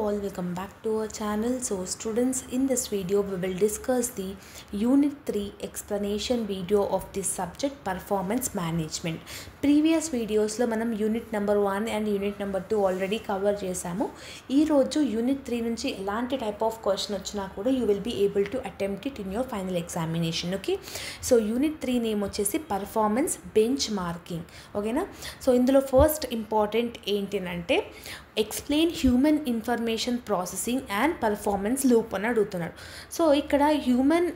all, welcome back to our channel. So students, in this video we will discuss the unit 3 explanation video of this subject, performance management. Previous videos lo manam unit number 1 and unit number 2 already cover chesamu. Ee roju unit 3 nunchi elanti type of question ochina kuda you will be able to attempt it in your final examination. Okay, so unit 3 name vachesi performance benchmarking. Okay na, so indulo first important enti ante explain human information processing and performance loop అని అడుగుతున్నాడు. So ఇక్కడ human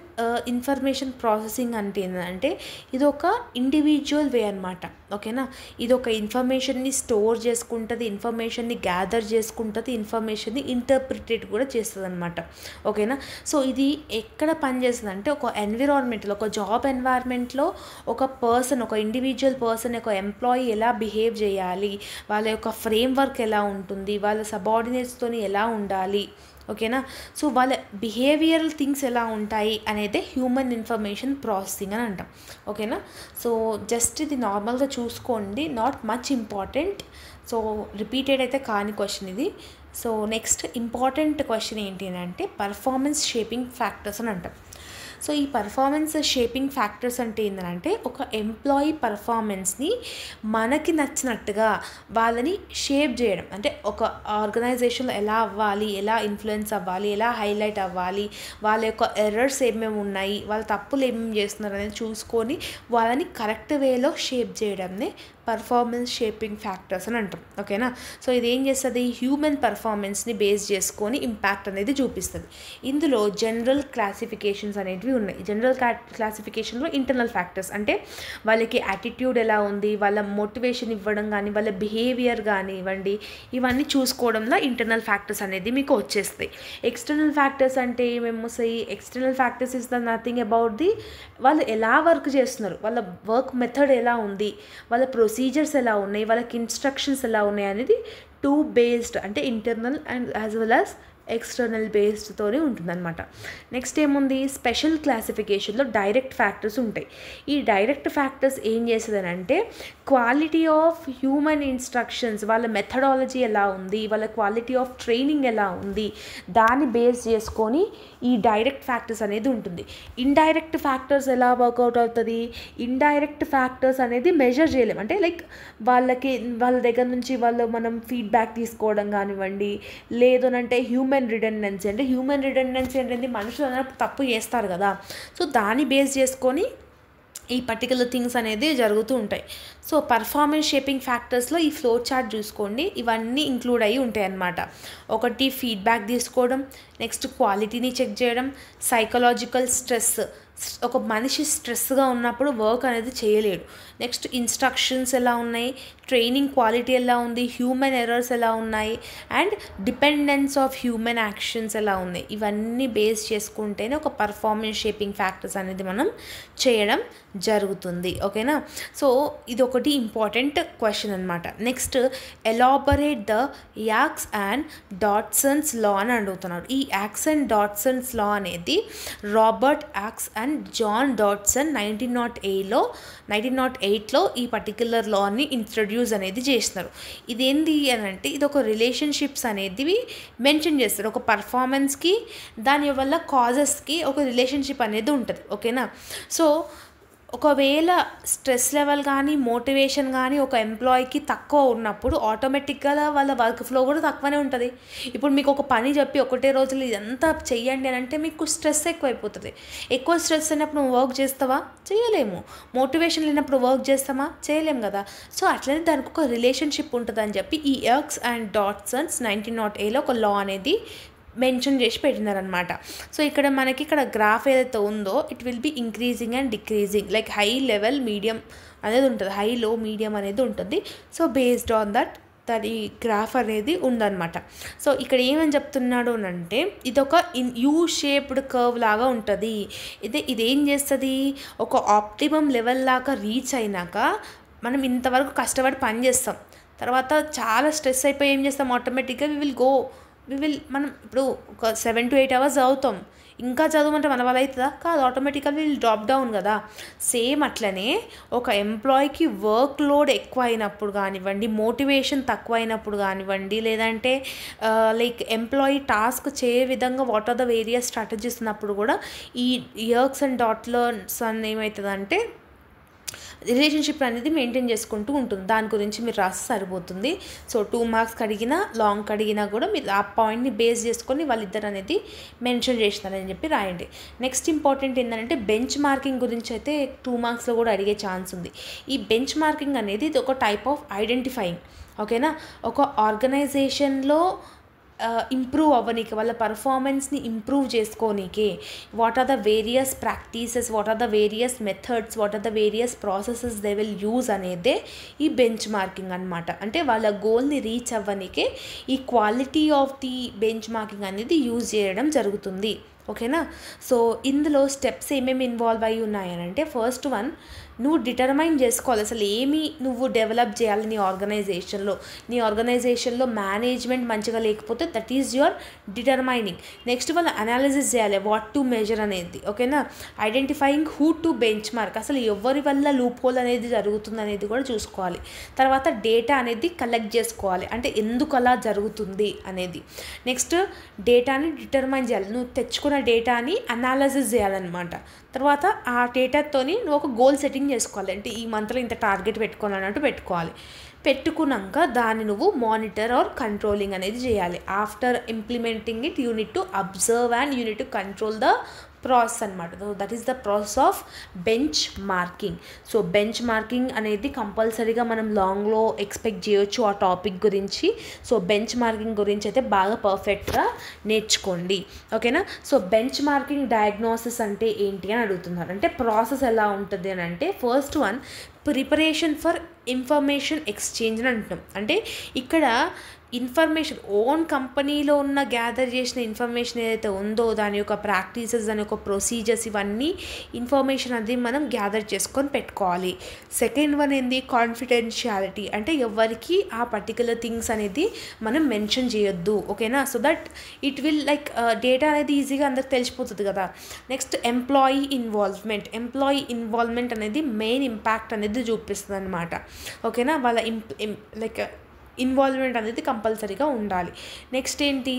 information processing అంటే ఏంటంటే ఇది ఒక individual వే అనమాట. ఓకేనా, ఇది ఒక ఇన్ఫర్మేషన్ని స్టోర్ చేసుకుంటుంది, ఇన్ఫర్మేషన్ని గ్యాదర్ చేసుకుంటుంది, ఇన్ఫర్మేషన్ని ఇంటర్ప్రిటేట్ కూడా చేస్తుంది అనమాట. ఓకేనా, సో ఇది ఎక్కడ పనిచేస్తుంది అంటే ఒక ఎన్విరాన్మెంట్లో, ఒక జాబ్ ఎన్వైర్న్మెంట్లో ఒక పర్సన్, ఒక ఇండివిజువల్ పర్సన్, ఒక ఎంప్లాయీ ఎలా బిహేవ్ చేయాలి, వాళ్ళ యొక్క ఫ్రేమ్వర్క్ ఎలా ఉంటుంది, వాళ్ళ సబార్డినేట్స్తో ఎలా ఉండాలి, ఓకేనా, సో వాళ్ళ బిహేవియరల్ థింగ్స్ ఎలా ఉంటాయి అనేది హ్యూమన్ ఇన్ఫర్మేషన్ ప్రాసెసింగ్ అని అంటాం. ఓకేనా, సో జస్ట్ ఇది నార్మల్గా చూసుకోండి, not much important. So repeated అయితే కాని క్వశ్చన్ ఇది. సో నెక్స్ట్ ఇంపార్టెంట్ క్వశ్చన్ ఏంటి అంటే పర్ఫార్మెన్స్ షేపింగ్ ఫ్యాక్టర్స్ అని అంటాం. సో ఈ పర్ఫార్మెన్స్ షేపింగ్ ఫ్యాక్టర్స్ అంటే ఏంటంటే ఒక ఎంప్లాయీ పర్ఫార్మెన్స్ని మనకి నచ్చినట్టుగా వాళ్ళని షేప్ చేయడం, అంటే ఒక ఆర్గనైజేషన్లో ఎలా అవ్వాలి, ఎలా ఇన్ఫ్లుయెన్స్ అవ్వాలి, ఎలా హైలైట్ అవ్వాలి, వాళ్ళ యొక్క ఎర్రర్స్ ఏమేమి ఉన్నాయి, వాళ్ళ తప్పులు ఏమేమి చేస్తున్నారు అనేది చూసుకొని వాళ్ళని కరెక్ట్ వేలో షేప్ చేయడంనే పర్ఫార్మెన్స్ షేపింగ్ ఫ్యాక్టర్స్ అని అంటాం. ఓకేనా, సో ఇది ఏం చేస్తుంది, హ్యూమన్ పర్ఫార్మెన్స్ని బేస్ చేసుకొని ఇంపాక్ట్ అనేది చూపిస్తుంది. ఇందులో జనరల్ క్లాసిఫికేషన్స్ అనేటివి ఉన్నాయి. జనరల్ క్లాసిఫికేషన్లో ఇంటర్నల్ ఫ్యాక్టర్స్ అంటే వాళ్ళకి యాటిట్యూడ్ ఎలా ఉంది, వాళ్ళ మోటివేషన్ ఇవ్వడం కానీ, వాళ్ళ బిహేవియర్ కానివ్వండి, ఇవన్నీ చూసుకోవడంలో ఇంటర్నల్ ఫ్యాక్టర్స్ అనేది మీకు వచ్చేస్తాయి. ఎక్స్టర్నల్ ఫ్యాక్టర్స్ అంటే ఏమేమి వస్తాయి, external factors is the nothing about the వాళ్ళు ఎలా వర్క్ చేస్తున్నారు, వాళ్ళ వర్క్ మెథడ్ ఎలా ఉంది, వాళ్ళ ప్రొసీజర్స్ ఎలా ఉన్నాయి, వాళ్ళకి ఇన్స్ట్రక్షన్స్ ఎలా ఉన్నాయి అనేది టూ బేస్డ్, అంటే internal and as well as external బేస్డ్తోనే ఉంటుందన్నమాట. నెక్స్ట్ ఏముంది, స్పెషల్ క్లాసిఫికేషన్లో డైరెక్ట్ ఫ్యాక్టర్స్ ఉంటాయి. ఈ డైరెక్ట్ ఫ్యాక్టర్స్ ఏం చేస్తుందని అంటే క్వాలిటీ ఆఫ్ హ్యూమన్ ఇన్స్ట్రక్షన్స్, వాళ్ళ మెథడాలజీ ఎలా ఉంది, వాళ్ళ క్వాలిటీ ఆఫ్ ట్రైనింగ్ ఎలా ఉంది, దాన్ని బేస్ చేసుకొని ఈ డైరెక్ట్ ఫ్యాక్టర్స్ అనేది ఉంటుంది. ఇండైరెక్ట్ ఫ్యాక్టర్స్ ఎలా వర్కౌట్ అవుతుంది, ఇండైరెక్ట్ ఫ్యాక్టర్స్ అనేది మెజర్ చేయలేము, అంటే లైక్ వాళ్ళ దగ్గర నుంచి మనం ఫీడ్బ్యాక్ తీసుకోవడం కానివ్వండి, లేదనంటే హ్యూమన్ రిడెండెన్సీ, అంటే హ్యూమన్ రిడెండెన్సీ అనేది మనుషులు అనేది తప్పు చేస్తారు కదా, సో దాన్ని బేస్ చేసుకొని ఈ పర్టికులర్ థింగ్స్ అనేది జరుగుతూ ఉంటాయి. సో పర్ఫార్మెన్స్ షేపింగ్ ఫ్యాక్టర్స్లో ఈ ఫ్లో చార్ట్ చూసుకోండి, ఇవన్నీ ఇంక్లూడ్ అయ్యి ఉంటాయి అన్నమాట. ఒకటి ఫీడ్బ్యాక్ తీసుకోవడం, నెక్స్ట్ క్వాలిటీని చెక్ చేయడం, సైకలాజికల్ స్ట్రెస్, ఒక మనిషి స్ట్రెస్గా ఉన్నప్పుడు వర్క్ అనేది చేయలేడు, నెక్స్ట్ ఇన్స్ట్రక్షన్స్ ఎలా ఉన్నాయి, ట్రైనింగ్ క్వాలిటీ ఎలా ఉంది, హ్యూమన్ ఎర్రర్స్ ఎలా ఉన్నాయి, and dependence of human actions ఎలా ఉన్నాయి, ఇవన్నీ బేస్ చేసుకుంటేనే ఒక పర్ఫార్మెన్స్ షేపింగ్ ఫ్యాక్టర్స్ అనేది మనం చేయడం జరుగుతుంది. ఓకేనా, సో ఇది ఒకటి ఇంపార్టెంట్ క్వశ్చన్ అనమాట. Next elaborate the Yerkes and Dodson's law అని అడుగుతున్నాడు. ఈ యాక్స్ అండ్ డాట్సన్స్ లా అనేది Robert Yerkes and John Dodson 1908లో ఈ పర్టిక్యులర్ లాని ఇంట్రడ్యూస్ అనేది చేస్తున్నారు. ఇదేంటి అని అంటే ఇది ఒక రిలేషన్షిప్స్ అనేది మెన్షన్ చేస్తారు. ఒక పర్ఫార్మెన్స్కి దాని వల్ల కాజెస్కి ఒక రిలేషన్షిప్ అనేది ఉంటుంది. ఓకేనా, సో ఒకవేళ స్ట్రెస్ లెవెల్ కానీ మోటివేషన్ కానీ ఒక ఎంప్లాయీకి తక్కువ ఉన్నప్పుడు ఆటోమేటిక్గా వాళ్ళ వర్క్ ఫ్లో కూడా తక్కువనే ఉంటుంది. ఇప్పుడు మీకు ఒక పని చెప్పి ఒకటే రోజులు ఇదంతా చెయ్యండి అని అంటే మీకు స్ట్రెస్ ఎక్కువైపోతుంది. ఎక్కువ స్ట్రెస్ అయినప్పుడు నువ్వు వర్క్ చేస్తావా, చేయలేము. మోటివేషన్ లేనప్పుడు వర్క్ చేస్తామా, చేయలేము కదా. సో అట్లనే దానికి ఒక రిలేషన్షిప్ ఉంటుంది అని చెప్పి ఈ ఎర్క్స్ అండ్ డాట్సన్స్ 1908లో ఒక లా అనేది మెన్షన్ చేసి పెట్టినారనమాట. సో మనకి ఇక్కడ గ్రాఫ్ ఏదైతే ఉందో it will be increasing and decreasing, like high level medium అనేది ఉంటుంది, హై లో మీడియం అనేది ఉంటుంది. సో బేస్డ్ ఆన్ దట్ ఈ గ్రాఫ్ అనేది ఉందన్నమాట. సో ఇక్కడ ఏమని చెప్తున్నాడు అంటే ఇది ఒక యూ షేప్డ్ కర్వ్ లాగా ఉంటుంది. ఇదేం చేస్తుంది, ఒక ఆప్టిమమ్ లెవెల్ లాగా రీచ్ అయినాక మనం ఇంతవరకు కష్టపడి పని చేస్తాం, తర్వాత చాలా స్ట్రెస్ అయిపోయి ఏం చేస్తాం, ఆటోమేటిక్గా మనం ఇప్పుడు ఒక 7 to 8 hours అవుతాం. ఇంకా చదవమంటే మన వల్ల అవుతుందా? కాదు, ఆటోమేటికల్లీ వీళ్ళు డ్రాప్ డౌన్ కదా. సేమ్ అట్లనే ఒక ఎంప్లాయీకి వర్క్ లోడ్ ఎక్కువ అయినప్పుడు కానివ్వండి, మోటివేషన్ తక్కువ అయినప్పుడు కానివ్వండి, లేదంటే లైక్ ఎంప్లాయీ టాస్క్ చేయే విధంగా what are the various strategies ఉన్నప్పుడు కూడా ఈ ఎర్క్స్ అండ్ డాట్లర్స్ అని ఏమవుతుందంటే రిలేషన్షిప్ అనేది మెయింటైన్ చేసుకుంటూ ఉంటుంది. దాని గురించి మీరు రాస్తే సరిపోతుంది. సో 2 మార్క్స్కి అడిగినా లాంగ్కి అడిగినా కూడా మీరు ఆ పాయింట్ని బేస్ చేసుకొని వాళ్ళిద్దరు అనేది మెన్షన్ చేసినారని చెప్పి రాయండి. నెక్స్ట్ ఇంపార్టెంట్ ఏంటంటే బెంచ్ మార్కింగ్ గురించి అయితే 2 మార్క్స్లో కూడా అడిగే ఛాన్స్ ఉంది. ఈ బెంచ్ మార్కింగ్ అనేది ఇది ఒక టైప్ ఆఫ్ ఐడెంటిఫైయింగ్, ఓకేనా. ఒక ఆర్గనైజేషన్లో ఇంప్రూవ్ అవ్వనీకి, వాళ్ళ పర్ఫార్మెన్స్ని ఇంప్రూవ్ చేసుకోనీకి what are the various practices, what are the various methods, what are the various processes they will use అనేదే ఈ బెంచ్ మార్కింగ్ అనమాట. అంటే వాళ్ళ గోల్ని రీచ్ అవ్వనీకే ఈ quality of the bench marking అనేది యూజ్ చేయడం జరుగుతుంది, ఓకేనా. సో ఇందులో స్టెప్స్ ఏమేమి ఇన్వాల్వ్ అయ్యి ఉన్నాయనంటే, ఫస్ట్ వన్, నువ్వు డిటర్మైన్ చేసుకోవాలి అసలు ఏమి నువ్వు డెవలప్ చేయాలి నీ ఆర్గనైజేషన్లో మేనేజ్మెంట్ మంచిగా లేకపోతే that is your determining. Next వాళ్ళు అనాలిసిస్ చేయాలి వాట్ టు మెజర్ అనేది, ఓకేనా. Identifying who to bench mark, అసలు ఎవరి వల్ల లూప్ హోల్ అనేది జరుగుతుంది అనేది కూడా చూసుకోవాలి. తర్వాత డేటా అనేది కలెక్ట్ చేసుకోవాలి, అంటే ఎందుకు అలా జరుగుతుంది అనేది. నెక్స్ట్ డేటాని డిటర్మైన్ చేయాలి, నువ్వు తెచ్చుకున్న డేటాని అనాలిసిస్ చేయాలన్నమాట. తర్వాత ఆ డేటాతోని నువ్వు ఒక గోల్ సెట్టింగ్ చేసుకోవాలి, అంటే ఈ మంత్లో ఇంత టార్గెట్ పెట్టుకోవాలన్నట్టు పెట్టుకోవాలి. పెట్టుకున్నాక దాన్ని నువ్వు మానిటర్ ఆర్ కంట్రోలింగ్ అనేది చేయాలి. After implementing it you need to observe and you need to control the process అనమాట. So that is the process of benchmarking. So benchmarking అనేది కంపల్సరీగా మనం లాంగ్లో ఎక్స్పెక్ట్ చేయొచ్చు ఆ టాపిక్ గురించి. సో బెంచ్ మార్కింగ్ గురించి అయితే బాగా పర్ఫెక్ట్గా నేర్చుకోండి, ఓకేనా. సో బెంచ్ మార్కింగ్ డయాగ్నోసిస్ అంటే ఏంటి అని అడుగుతున్నారు. అంటే ప్రాసెస్ ఎలా ఉంటుంది అని అంటే, first one, preparation for information exchange అని అంటున్నాం. అంటే ఇక్కడ ఇన్ఫర్మేషన్ ఓన్ కంపెనీలో ఉన్న గ్యాదర్ చేసిన ఇన్ఫర్మేషన్ ఏదైతే ఉందో దాని యొక్క ప్రాక్టీసెస్, దాని యొక్క ప్రొసీజర్స్, ఇవన్నీ ఇన్ఫర్మేషన్ అది మనం గ్యాదర్ చేసుకొని పెట్టుకోవాలి. సెకండ్ వన్ ఏంది, కాన్ఫిడెన్షియాలిటీ, అంటే ఎవరికి ఆ పర్టికులర్ థింగ్స్ అనేది మనం మెన్షన్ చేయొద్దు, ఓకేనా. So that it will like data అనేది ఈజీగా అందరికి తెలిసిపోతుంది కదా. నెక్స్ట్ ఎంప్లాయీ ఇన్వాల్వ్మెంట్ అనేది మెయిన్ ఇంపాక్ట్ అనేది చూపిస్తుంది అనమాట, ఓకేనా. వాళ్ళ లైక్ ఇన్వాల్వ్మెంట్ అనేది కంపల్సరీగా ఉండాలి. నెక్స్ట్ ఏంటి,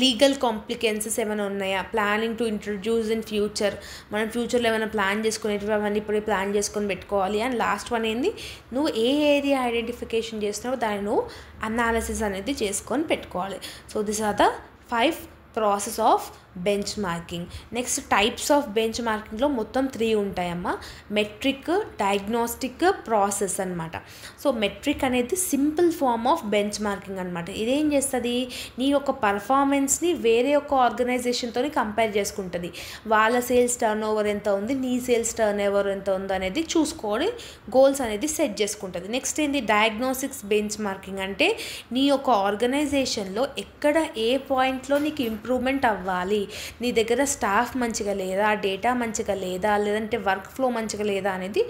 లీగల్ కాంప్లికెన్సెస్ ఏమైనా ఉన్నాయా, planning to introduce in future, మనం ఫ్యూచర్లో ఏమైనా ప్లాన్ చేసుకునేటివి అవన్నీ ఇప్పుడే ప్లాన్ చేసుకొని పెట్టుకోవాలి. అండ్ లాస్ట్ వన్ ఏంది, నువ్వు ఏ ఏరియా ఐడెంటిఫికేషన్ చేస్తున్నావో దాన్ని నువ్వు అనాలిసిస్ అనేది చేసుకొని పెట్టుకోవాలి. So this are the 5 process of benchmarking. Next types of బెంచ్ మార్కింగ్లో మొత్తం 3 ఉంటాయమ్మా, మెట్రిక్, డయాగ్నోస్టిక్, ప్రాసెస్ అనమాట. సో మెట్రిక్ అనేది simple form of benchmarking అనమాట. ఇదేం చేస్తుంది, నీ యొక్క పర్ఫార్మెన్స్ని వేరే యొక్క ఆర్గనైజేషన్తో కంపేర్ చేసుకుంటుంది. వాళ్ళ సేల్స్ టర్న్ ఓవర్ ఎంత ఉంది, నీ సేల్స్ టర్న్ ఓవర్ ఎంత ఉంది అనేది చూసుకొని గోల్స్ అనేది సెట్ చేసుకుంటుంది. నెక్స్ట్ ఏంటి, డయాగ్నోస్టిక్స్ బెంచ్ మార్కింగ్, అంటే నీ యొక్క ఆర్గనైజేషన్లో ఎక్కడ ఏ పాయింట్లో నీకు ఇంప్రూవ్మెంట్ అవ్వాలి, నీ దగ్గర స్టాఫ్ మంచిగా లేదా, డేటా మంచిగా లేదా, లేదంటే వర్క్ ఫ్లో మంచిగా లేదా అనేది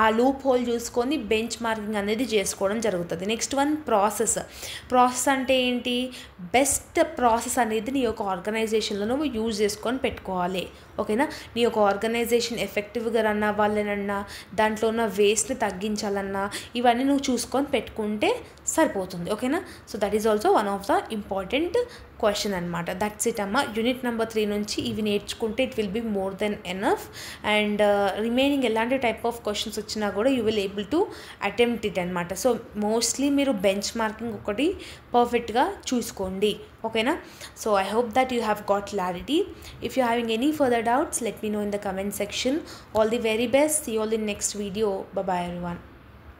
ఆ లూప్ హోల్ చూసుకొని బెంచ్ మార్కింగ్ అనేది చేసుకోవడం జరుగుతుంది. నెక్స్ట్ వన్ ప్రాసెస్ అంటే ఏంటి, బెస్ట్ ప్రాసెస్ అనేది నీ యొక్క ఆర్గనైజేషన్లో నువ్వు యూజ్ చేసుకొని పెట్టుకోవాలి, ఓకేనా. నీ యొక్క ఆర్గనైజేషన్ ఎఫెక్టివ్గా రన్ అవ్వాలనన్నా, దాంట్లో ఉన్న వేస్ట్ని తగ్గించాలన్నా ఇవన్నీ నువ్వు చూసుకొని పెట్టుకుంటే సరిపోతుంది, ఓకేనా. So that is also one of the important question అనమాట. దట్స్ ఇట్ అమ్మ. యూనిట్ నెంబర్ 3 నుంచి ఇవి నేర్చుకుంటే it will be more than enough. And remaining ఎలాంటి టైప్ ఆఫ్ క్వశ్చన్స్ వచ్చినా కూడా you will able to attempt it అనమాట. సో మోస్ట్లీ మీరు బెంచ్ మార్కింగ్ ఒకటి పర్ఫెక్ట్గా చూసుకోండి, ఓకేనా. So I hope that you have got clarity. If you're having any further doubts, let me know in the comment section. All the very best. See you all in next video. Bye bye everyone.